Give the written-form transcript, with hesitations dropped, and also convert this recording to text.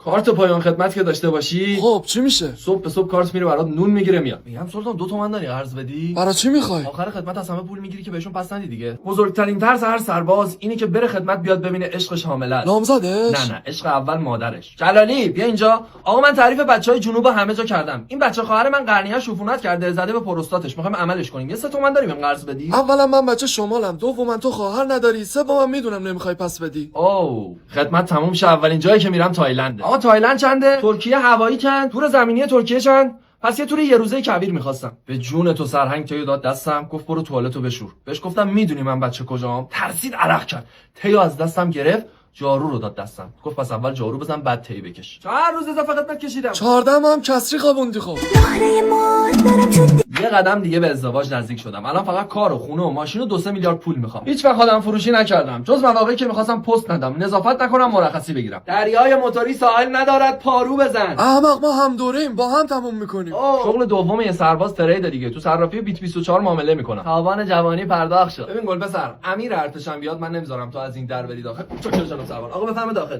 کارت پایان خدمت که داشته باشی خب چی میشه؟ صبح به صبح کارت میره برات نون میگیره میاد. میگم سلطان 2 تومن داری قرض بدی؟ برای چی میخوای؟ آخر خدمت از همه پول میگیری که بهشون پس ندی دیگه. بزرگترین ترس هر سرباز اینی که بره خدمت بیاد ببینه عشقش حامله است. نامزدش؟ نه عشق اول مادرش. جلالی بیا اینجا. آقا من تعریف بچهای جنوب همه جا کردم. این بچه خواهر من قرنیه شوفونت کرده زده به پروستاتش. میخوایم عملش کنیم. یه 3 تومن داری بهم قرض بدی؟ اولا من بچه شمالم، دوما تو خواهر نداری، سوما میدونم نمیخوای پس بدی. اوه خدمت تموم شه. اولین جایی که میرم تایلنده. آقا تایلند چنده؟ ترکیه هوایی چند؟ تور زمینی ترکیه چند؟ پس یه توری یه روزه کبیر میخواستم. به جون تو سرهنگ تیو داد دستم، گفت برو توالتو بشور. بهش گفتم میدونی من بچه کجام؟ ترسید عرق کرد. تیو از دستم گرفت، جارو رو داد دستم. گفت پس اول جارو بزن بعد تی بکش. 4 روز اضافه خدمت کشیدم. 14 هم کسری خوابوندی. خب یه قدم دیگه به ازدواج نزدیک شدم. الان فقط کار و خونه و ماشین و 2-3 میلیارد پول میخوام. هیچ وقت آدم فروشی نکردم جز مواقعی که میخواستم پست ندم، نظافت نکنم، مرخصی بگیرم. دریای موتوری ساحل ندارد، پارو بزن. احمق، ما هم دوریم، با هم تموم میکنیم. شغل دوم یه سرباز ترید دیگه. تو صرافی بیت 24 معامله میکنم. تاوان جوانی پرداخت شد. ببین گل پسر، امیر ارتشم بیاد من نمیذارم تو از این در بری داخل. چه جناب سروان. آقا بفرمایید داخل.